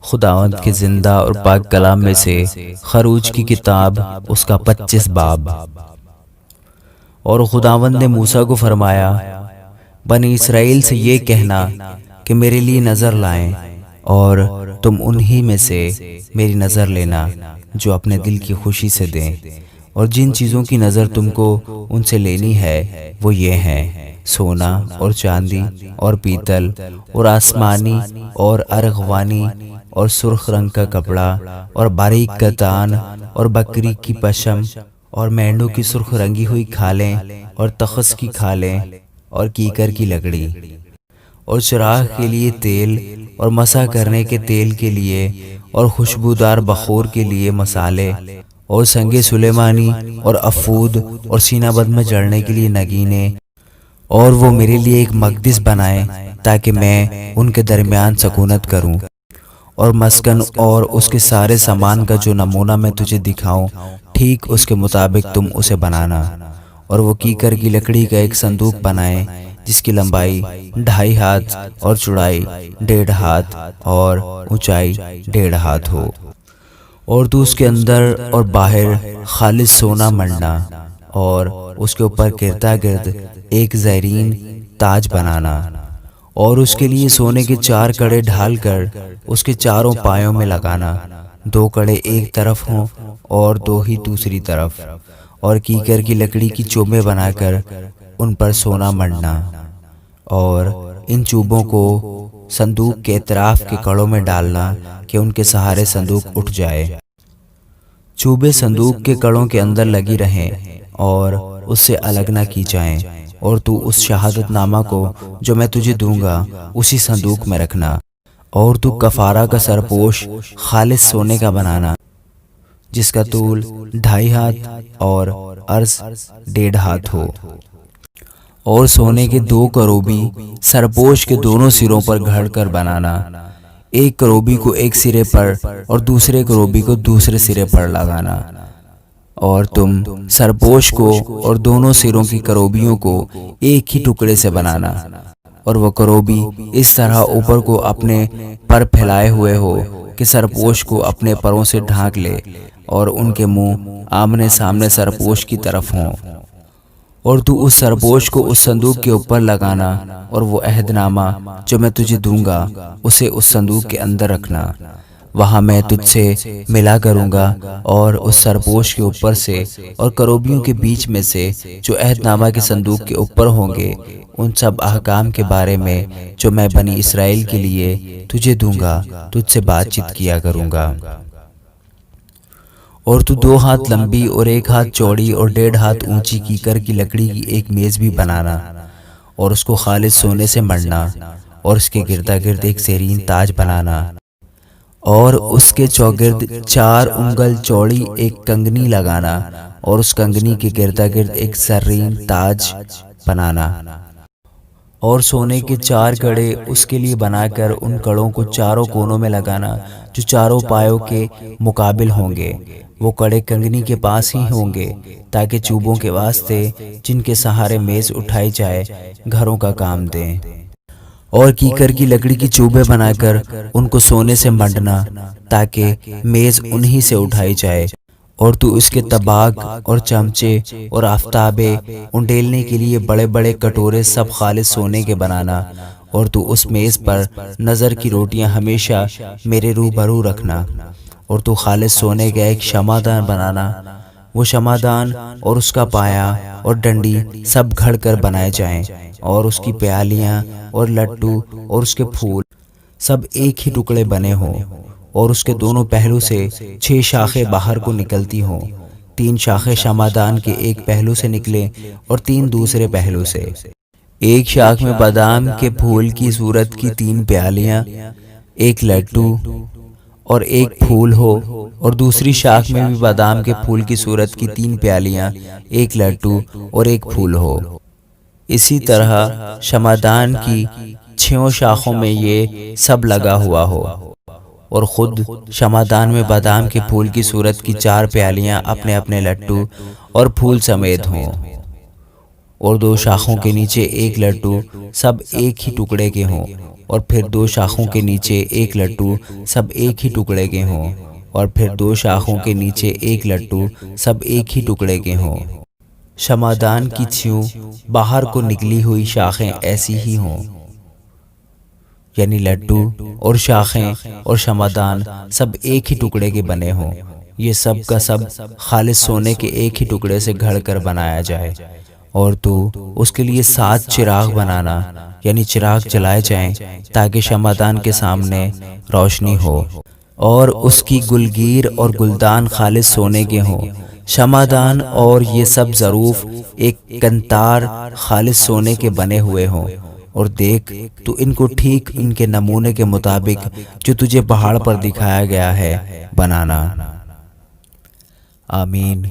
خداوند کے زندہ اور پاک کلام میں سے خروج کی کتاب اس کا 25 باب۔ اور خداوند نے موسیٰ کو فرمایا، بنی اسرائیل سے یہ کہنا کہ میرے لیے نظر لائیں، اور تم انہی میں سے میری نظر لینا جو اپنے دل کی خوشی سے دیں، اور جن چیزوں کی نظر تم کو ان سے لینی ہے وہ یہ ہیں: سونا اور چاندی اور پیتل اور آسمانی اور ارغوانی اور سرخ رنگ کا کپڑا اور باریک کتان اور بکری کی پشم اور مینڈوں کی سرخ رنگی ہوئی کھالیں اور تخس کی کھالیں اور کیکر کی لکڑی اور چراغ کے لیے تیل اور مسح کرنے کے تیل کے لیے اور خوشبودار بخور کے لیے مسالے اور سنگ سلیمانی اور افود اور سینہ بند میں جڑنے کے لیے نگینے، اور وہ میرے لیے ایک مقدس بنائیں تاکہ میں ان کے درمیان سکونت کروں، اور مسکن اور اس کے سارے سامان کا جو نمونہ میں تجھے دکھاؤں ٹھیک اس کے مطابق تم اسے بنانا، اور وہ کیکر کی لکڑی کا ایک صندوق بنائیں جس کی لمبائی 2.5 ہاتھ اور چوڑائی 1.5 ہاتھ اور اونچائی 1.5 ہاتھ ہو، اور تو اس کے اندر اور باہر خالص سونا منڈنا، اور اس کے اوپر گردا گرد ایک زرین تاج بنانا، اور اس کے لیے سونے کے 4 کڑے ڈھال کر اس کے چاروں پایوں میں لگانا، 2 کڑے ایک طرف ہوں اور 2 ہی دوسری طرف، اور کیکر کی لکڑی کی چوبیں بنا کر ان پر سونا منڈنا، اور ان چوبوں کو صندوق کے اطراف کے کڑوں میں ڈالنا کہ ان کے سہارے صندوق اٹھ جائے۔ چوبیں صندوق کے کڑوں کے اندر لگی رہیں اور اس سے الگ نہ کی جائیں، اور تو اس شہادت نامہ کو جو میں تجھے دوں گا اسی صندوق میں رکھنا، اور تو کفارہ کا سرپوش خالص سونے کا بنانا جس کا طول 2.5 ہاتھ اور عرض 1.5 ہاتھ ہو، اور سونے کے 2 کروبی سرپوش کے دونوں سروں پر گھڑ کر بنانا، ایک کروبی کو ایک سرے پر اور دوسرے کروبی کو دوسرے سرے پر لگانا، اور تم سرپوش کو اور دونوں سروں کی کروبیوں کو ایک ہی ٹکڑے سے بنانا، اور وہ کروبی اس طرح اوپر کو اپنے پر پھیلائے ہوئے ہو کہ سرپوش کو اپنے پروں سے ڈھانک لے، اور ان کے منہ آمنے سامنے سرپوش کی طرف ہوں، اور تو اس سرپوش کو اس صندوق کے اوپر لگانا، اور وہ عہد نامہ جو میں تجھے دوں گا اسے اس صندوق کے اندر رکھنا، وہاں میں تجھ سے ملا کروں گا، اور اس سرپوش کے اوپر سے اور کروبیوں کے بیچ میں سے جو عہد نامہ کے صندوق کے اوپر ہوں گے ان سب احکام کے بارے میں جو میں بنی اسرائیل کے لیے تجھے دوں گا تجھ سے بات چیت کیا کروں گا۔ اور تو 2 ہاتھ لمبی اور 1 ہاتھ چوڑی اور 1.5 ہاتھ اونچی کیکر کی لکڑی کی ایک میز بھی بنانا، اور اس کو خالص سونے سے مڑنا، اور اس کے گردا گرد ایک زرین تاج بنانا، اور اس کے چوگرد 4 انگل چوڑی ایک کنگنی لگانا، اور اس کنگنی کے گردا گرد ایک زرین تاج بنانا، اور سونے کے 4 کڑے اس کے لیے بنا کر ان کڑوں کو چاروں کونوں میں لگانا جو چاروں پایوں کے مقابل ہوں گے، وہ کڑے کنگنی کے پاس ہی ہوں گے تاکہ چوبوں کے واسطے جن کے سہارے میز اٹھائی جائے گھروں کا کام دیں، اور کیکر کی لکڑی کی چوبیں بنا کر ان کو سونے سے منڈنا تاکہ میز انہی سے اٹھائی جائے، اور تو اس کے طباق اور چمچے اور آفتابے انڈیلنے کے لیے بڑے بڑے کٹورے سب خالص سونے کے بنانا، اور تو اس میز پر نظر کی روٹیاں ہمیشہ میرے روبرو رکھنا، اور تو خالص سونے کا ایک شمعدان بنانا، وہ شمعدان اور اس کا پایا اور ڈنڈی سب گھڑ کر بنائے جائیں، اور اس کی پیالیاں اور لٹو اور اس کے پھول سب ایک ہی ٹکڑے بنے ہوں، اور اس کے دونوں پہلو سے 6 شاخیں باہر کو نکلتی ہوں، 3 شاخیں شمعدان کے ایک پہلو سے نکلیں اور 3 دوسرے پہلو سے، ایک شاخ میں بادام کے پھول کی صورت کی 3 پیالیاں، ایک لٹو اور ایک پھول ہو، اور دوسری شاخ میں بھی بادام کے پھول کی صورت کی 3 پیالیاں، ایک لٹو اور ایک پھول ہو۔ اسی طرح شمعدان کی 6 شاخوں میں یہ سب لگا ہوا ہو، اور خود شمعدان میں بادام کے پھول کی صورت کی 4 پیالیاں اپنے اپنے لٹو اور پھول سمیت ہوں، اور 2 شاخوں کے نیچے ایک لٹو سب ایک ہی ٹکڑے کے ہوں، اور پھر 2 شاخوں کے نیچے ایک لڈو سب ایک ہی ٹکڑے کے ہوں، اور پھر 2 شاخوں کے نیچے ایک لڈو سب ایک ہی ٹکڑے کے ہوں۔ شمادان کی چھیوں باہر کو نکلی ہوئی شاخیں ایسی ہی ہوں، یعنی لڈو اور شاخیں اور شمادان سب ایک ہی ٹکڑے کے بنے ہوں۔ یہ سب کا سب خالص سونے کے ایک ہی ٹکڑے سے گھڑ کر بنایا جائے، اور تو اس کے لیے 7 چراغ بنانا، یعنی چراغ جلائے جائیں تاکہ شمادان کے سامنے روشنی ہو، اور اس کی گلگیر اور گلدان خالص سونے کے ہوں۔ شمادان اور یہ سب ظروف ایک کنتار خالص سونے کے بنے ہوئے ہوں، اور دیکھ تو ان کو ٹھیک ان کے نمونے کے مطابق جو تجھے پہاڑ پر دکھایا گیا ہے بنانا۔ آمین۔